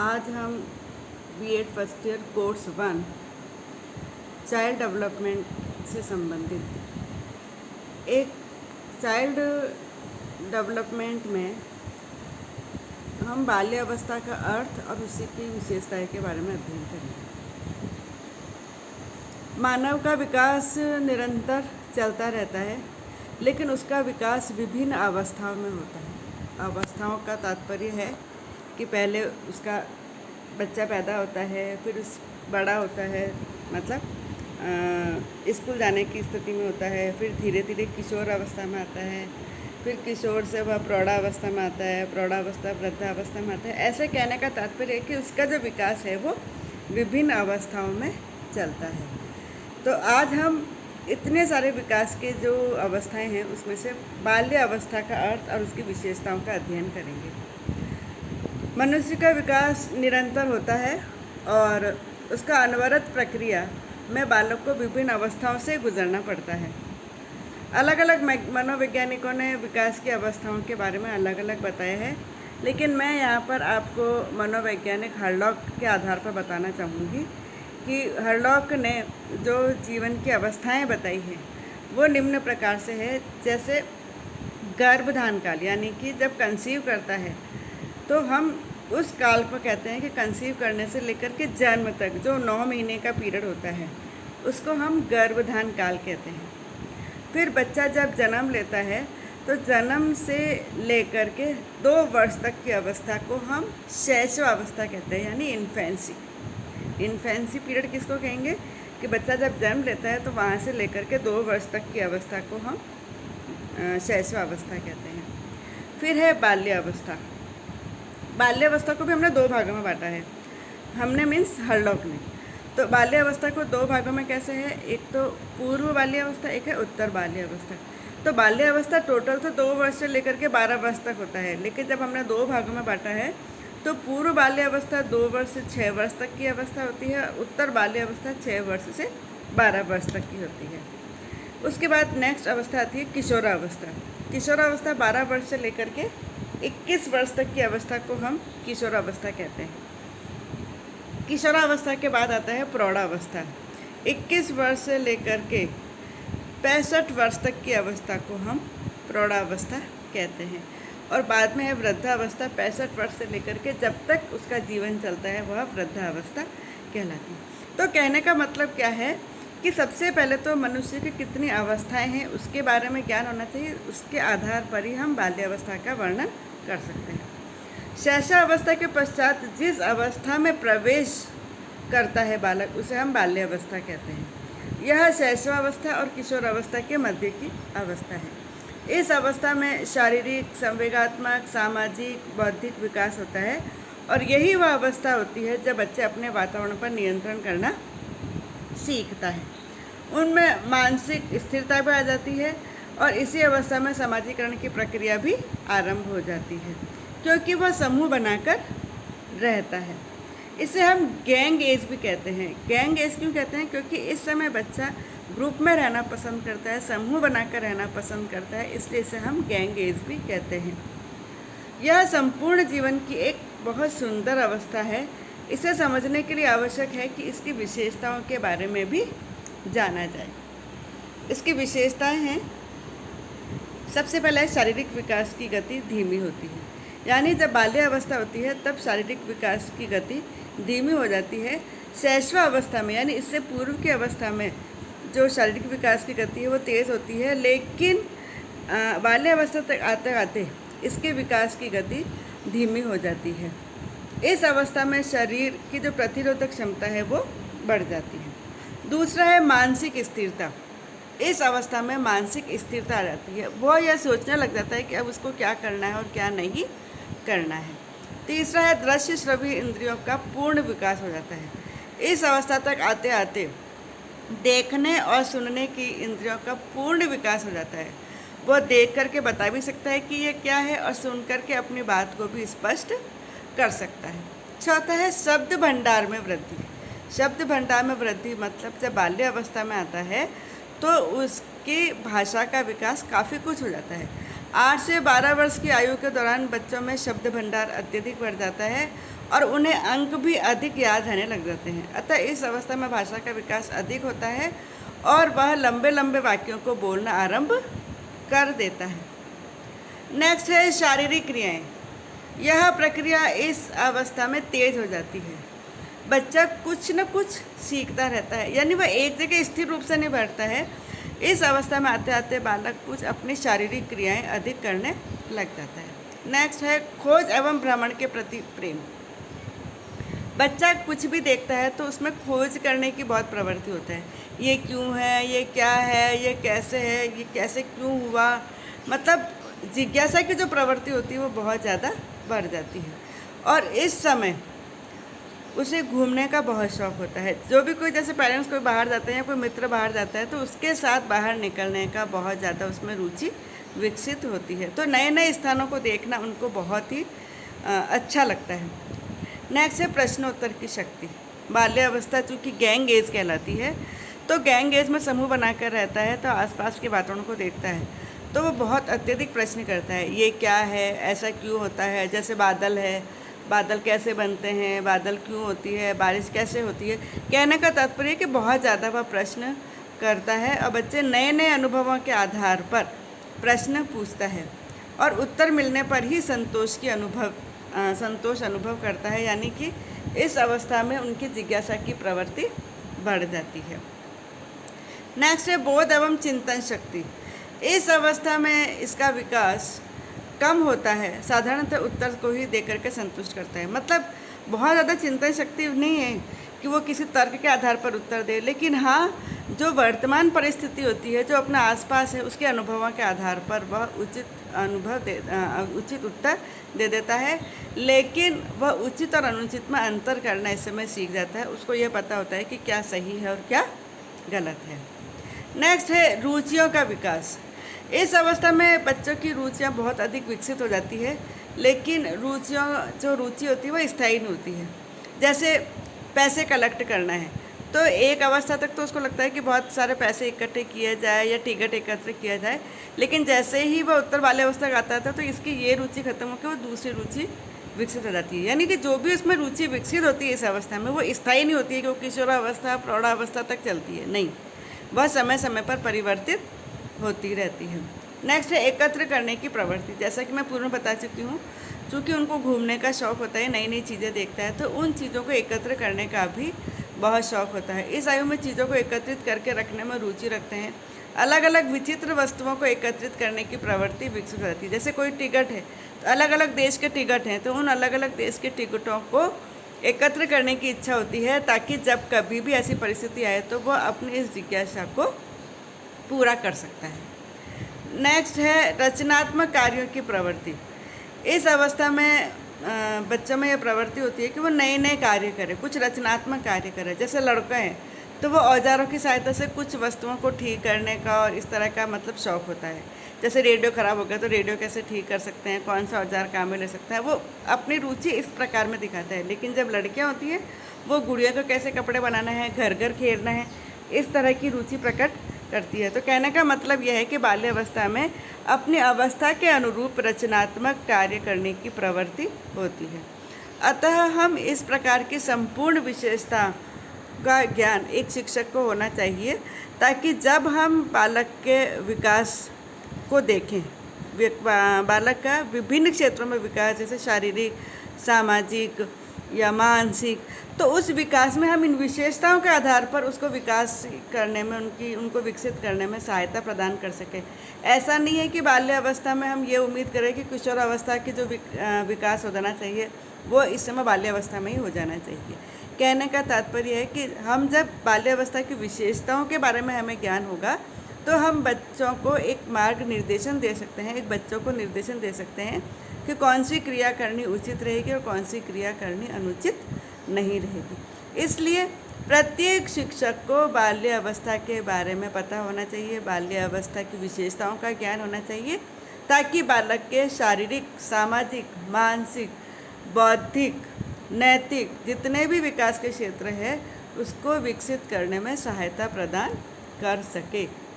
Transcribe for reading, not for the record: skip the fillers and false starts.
आज हम BEd first year course 1 child development से संबंधित एक चाइल्ड डेवलपमेंट में हम बाल्यावस्था का अर्थ और उसी की विशेषताएं के बारे में अध्ययन करेंगे। मानव का विकास निरंतर चलता रहता है, लेकिन उसका विकास विभिन्न अवस्थाओं में होता है। अवस्थाओं का तात्पर्य है कि पहले उसका बच्चा पैदा होता है, फिर उस बड़ा होता है, मतलब स्कूल जाने की स्थिति में होता है, फिर धीरे धीरे किशोर अवस्था में आता है, फिर किशोर से वह प्रौढ़ावस्था में आता है, प्रौढ़ावस्था वृद्धावस्था में आता है। ऐसे कहने का तात्पर्य है कि उसका जो विकास है वो विभिन्न अवस्थाओं में चलता है। तो आज हम इतने सारे विकास के जो अवस्थाएं हैं उसमें से बाल्य अवस्था का अर्थ और उसकी विशेषताओं का अध्ययन करेंगे। मनुष्य का विकास निरंतर होता है और उसका अनवरत प्रक्रिया में बालक को विभिन्न अवस्थाओं से गुजरना पड़ता है। अलग अलग मनोवैज्ञानिकों ने विकास की अवस्थाओं के बारे में अलग अलग बताया है, लेकिन मैं यहाँ पर आपको मनोवैज्ञानिक हरलॉक के आधार पर बताना चाहूँगी कि हरलॉक ने जो जीवन की अवस्थाएं बताई हैं वो निम्न प्रकार से है। जैसे गर्भधान काल, यानी कि जब कंसीव करता है तो हम उस काल को कहते हैं कि कंसीव करने से लेकर के जन्म तक जो 9 महीने का पीरियड होता है उसको हम गर्भधान काल कहते हैं। फिर बच्चा जब जन्म लेता है तो जन्म से लेकर के 2 वर्ष तक की अवस्था को हम शैशवावस्था कहते हैं, यानी इन्फेंसी। इन्फेंसी पीरियड किसको कहेंगे कि बच्चा जब जन्म लेता है तो वहाँ से लेकर के 2 वर्ष तक की अवस्था को हम शैशवावस्था कहते हैं। फिर है बाल्यावस्था। बाल्यावस्था को भी हमने 2 भागों में बांटा है, हमने मीन्स हरलॉक ने। तो बाल्यावस्था को 2 भागों में कैसे है, एक तो पूर्व बाल्यावस्था, एक है उत्तर बाल्यावस्था। तो बाल्यावस्था टोटल तो 2 वर्ष से लेकर के 12 वर्ष तक होता है, लेकिन जब हमने 2 भागों में बांटा है तो पूर्व बाल्यावस्था 2 वर्ष से 6 वर्ष तक की अवस्था होती है, उत्तर बाल्यावस्था 6 वर्ष से 12 वर्ष तक की होती है। उसके बाद नेक्स्ट अवस्था आती है किशोरावस्था। किशोरावस्था 12 वर्ष से लेकर के 21 वर्ष तक की अवस्था को हम किशोरावस्था कहते हैं। किशोरावस्था के बाद आता है प्रौढ़ावस्था। 21 वर्ष से लेकर के 65 वर्ष तक की अवस्था को हम प्रौढ़ावस्था कहते हैं। और बाद में है वृद्धावस्था। 65 वर्ष से लेकर के जब तक उसका जीवन चलता है वह वृद्धावस्था कहलाती है। तो कहने का मतलब क्या है कि सबसे पहले तो मनुष्य की कितनी अवस्थाएं हैं उसके बारे में ज्ञान होना चाहिए, उसके आधार पर ही हम बाल्यावस्था का वर्णन कर सकते हैं। शैशवावस्था के पश्चात जिस अवस्था में प्रवेश करता है बालक उसे हम बाल्यावस्था कहते हैं। यह शैशवावस्था और किशोरावस्था के मध्य की अवस्था है। इस अवस्था में शारीरिक, संवेगात्मक, सामाजिक, बौद्धिक विकास होता है और यही वह अवस्था होती है जब बच्चे अपने वातावरण पर नियंत्रण करना सीखता है। उनमें मानसिक स्थिरता भी आ जाती है और इसी अवस्था में समाजीकरण की प्रक्रिया भी आरंभ हो जाती है, क्योंकि वह समूह बनाकर रहता है। इसे हम गैंग एज भी कहते हैं। गैंग एज क्यों कहते हैं, क्योंकि इस समय बच्चा ग्रुप में रहना पसंद करता है, समूह बनाकर रहना पसंद करता है, इसलिए इसे हम गैंग एज भी कहते हैं। यह संपूर्ण जीवन की एक बहुत सुंदर अवस्था है। इसे समझने के लिए आवश्यक है कि इसकी विशेषताओं के बारे में भी जाना जाए। इसकी विशेषताएं हैं, सबसे पहले शारीरिक विकास की गति धीमी होती है, यानी जब बाल्य अवस्था होती है तब शारीरिक विकास की गति धीमी हो जाती है। शैशवा अवस्था में, यानी इससे पूर्व की अवस्था में जो शारीरिक विकास की गति है वो तेज़ होती है, लेकिन बाल्य अवस्था तक आते आते इसके विकास की गति धीमी हो जाती है। इस अवस्था में शरीर की जो प्रतिरोधक क्षमता है वो बढ़ जाती है। दूसरा है मानसिक स्थिरता। इस अवस्था में मानसिक स्थिरता आ जाती है, वो यह सोचने लग जाता है कि अब उसको क्या करना है और क्या नहीं करना है। तीसरा है दृश्य श्रव्य इंद्रियों का पूर्ण विकास हो जाता है। इस अवस्था तक आते आते देखने और सुनने की इंद्रियों का पूर्ण विकास हो जाता है। वह देख करके बता भी सकता है कि ये क्या है और सुन करके अपनी बात को भी स्पष्ट कर सकता है। चौथा है शब्द भंडार में वृद्धि। शब्द भंडार में वृद्धि मतलब जब बाल्य अवस्था में आता है तो उसकी भाषा का विकास काफ़ी कुछ हो जाता है। 8 से 12 वर्ष की आयु के दौरान बच्चों में शब्द भंडार अत्यधिक बढ़ जाता है और उन्हें अंक भी अधिक याद रहने लग जाते हैं। अतः इस अवस्था में भाषा का विकास अधिक होता है और वह लंबे लंबे वाक्यों को बोलना आरंभ कर देता है। नेक्स्ट है शारीरिक क्रियाएं। यह प्रक्रिया इस अवस्था में तेज हो जाती है। बच्चा कुछ न कुछ सीखता रहता है, यानी वह एक जगह स्थिर रूप से नहीं बैठता है। इस अवस्था में आते आते बालक कुछ अपनी शारीरिक क्रियाएं अधिक करने लग जाता है। नेक्स्ट है खोज एवं भ्रमण के प्रति प्रेम। बच्चा कुछ भी देखता है तो उसमें खोज करने की बहुत प्रवृत्ति होता है। ये क्यों है, ये क्या है, ये कैसे है, ये कैसे क्यों हुआ, मतलब जिज्ञासा की जो प्रवृत्ति होती है वो बहुत ज़्यादा बढ़ जाती है। और इस समय उसे घूमने का बहुत शौक़ होता है। जो भी कोई, जैसे पेरेंट्स कोई बाहर जाते हैं या कोई मित्र बाहर जाता है तो उसके साथ बाहर निकलने का बहुत ज़्यादा उसमें रुचि विकसित होती है। तो नए नए स्थानों को देखना उनको बहुत ही अच्छा लगता है। नेक्स्ट है प्रश्नोत्तर की शक्ति। बाल्यावस्था चूँकि गैंग एज कहलाती है, तो गैंग एज में समूह बनाकर रहता है तो आसपास के वातावरण को देखता है तो वो बहुत अत्यधिक प्रश्न करता है। ये क्या है, ऐसा क्यों होता है, जैसे बादल है, बादल कैसे बनते हैं, बादल क्यों होती है, बारिश कैसे होती है। कहने का तात्पर्य है कि बहुत ज़्यादा वह प्रश्न करता है और बच्चे नए नए अनुभवों के आधार पर प्रश्न पूछता है और उत्तर मिलने पर ही संतोष अनुभव करता है, यानी कि इस अवस्था में उनकी जिज्ञासा की प्रवृत्ति बढ़ जाती है। नेक्स्ट है बोध एवं चिंतन शक्ति। इस अवस्था में इसका विकास कम होता है, साधारणतः उत्तर को ही देकर के संतुष्ट करता है। मतलब बहुत ज़्यादा चिंतन शक्ति नहीं है कि वो किसी तर्क के आधार पर उत्तर दे, लेकिन हाँ, जो वर्तमान परिस्थिति होती है, जो अपना आसपास है, उसके अनुभवों के आधार पर वह उचित उत्तर दे देता है। लेकिन वह उचित और अनुचित में अंतर करना इस समय सीख जाता है। उसको यह पता होता है कि क्या सही है और क्या गलत है। नेक्स्ट है रुचियों का विकास। इस अवस्था में बच्चों की रुचियाँ बहुत अधिक विकसित हो जाती है, लेकिन जो रुचि होती है वो स्थायी नहीं होती है। जैसे पैसे कलेक्ट करना है तो एक अवस्था तक तो उसको लगता है कि बहुत सारे पैसे इकट्ठे किए जाए या टिकट एकत्र किया जाए, लेकिन जैसे ही वह उत्तर वाले अवस्था तक आता था तो इसकी ये रुचि खत्म होकर वो दूसरी रुचि विकसित हो जाती है। यानी कि जो भी उसमें रुचि विकसित होती है इस अवस्था में, वो स्थायी नहीं होती है कि वो किशोरावस्था प्रौढ़ावस्था तक चलती है, नहीं, वह समय समय पर परिवर्तित होती रहती है। नेक्स्ट है एकत्र करने की प्रवृत्ति। जैसा कि मैं पूर्व में बता चुकी हूँ, चूँकि उनको घूमने का शौक़ होता है, नई नई चीज़ें देखता है, तो उन चीज़ों को एकत्र करने का भी बहुत शौक़ होता है। इस आयु में चीज़ों को एकत्रित करके रखने में रुचि रखते हैं। अलग अलग विचित्र वस्तुओं को एकत्रित करने की प्रवृत्ति विकसित हो जाती है। जैसे कोई टिकट है तो अलग अलग देश के टिकट हैं, तो उन अलग अलग देश के टिकटों को एकत्र करने की इच्छा होती है, ताकि जब कभी भी ऐसी परिस्थिति आए तो वह अपनी इस जिज्ञासा को पूरा कर सकता है। नेक्स्ट है रचनात्मक कार्यों की प्रवृत्ति। इस अवस्था में बच्चों में यह प्रवृत्ति होती है कि वो नए नए कार्य करें, कुछ रचनात्मक कार्य करें। जैसे लड़के हैं तो वो औजारों की सहायता से कुछ वस्तुओं को ठीक करने का और इस तरह का मतलब शौक़ होता है। जैसे रेडियो ख़राब हो गया तो रेडियो कैसे ठीक कर सकते हैं, कौन सा औजार काम में ले सकता है, वो अपनी रुचि इस प्रकार में दिखाता है। लेकिन जब लड़कियाँ होती हैं वो गुड़िया को कैसे कपड़े बनाना है, घर घर खेलना है, इस तरह की रुचि प्रकट करती है। तो कहने का मतलब यह है कि बाल्यावस्था में अपनी अवस्था के अनुरूप रचनात्मक कार्य करने की प्रवृत्ति होती है। अतः हम इस प्रकार की संपूर्ण विशेषता का ज्ञान एक शिक्षक को होना चाहिए, ताकि जब हम बालक के विकास को देखें, बालक का विभिन्न क्षेत्रों में विकास, जैसे शारीरिक, सामाजिक या मानसिक, तो उस विकास में हम इन विशेषताओं के आधार पर उसको विकास करने में, उनको विकसित करने में सहायता प्रदान कर सकें। ऐसा नहीं है कि बाल्यावस्था में हम ये उम्मीद करें कि किशोरावस्था की जो विकास हो जाना चाहिए वो इस समय बाल्यावस्था में ही हो जाना चाहिए। कहने का तात्पर्य है कि हम जब बाल्यावस्था की विशेषताओं के बारे में हमें ज्ञान होगा तो हम बच्चों को एक मार्ग निर्देशन दे सकते हैं, एक बच्चों को निर्देशन दे सकते हैं कि कौन सी क्रिया करनी उचित रहेगी और कौन सी क्रिया करनी अनुचित नहीं रहेगी। इसलिए प्रत्येक शिक्षक को बाल्यावस्था के बारे में पता होना चाहिए, बाल्यावस्था की विशेषताओं का ज्ञान होना चाहिए, ताकि बालक के शारीरिक, सामाजिक, मानसिक, बौद्धिक, नैतिक जितने भी विकास के क्षेत्र हैं उसको विकसित करने में सहायता प्रदान कर सके।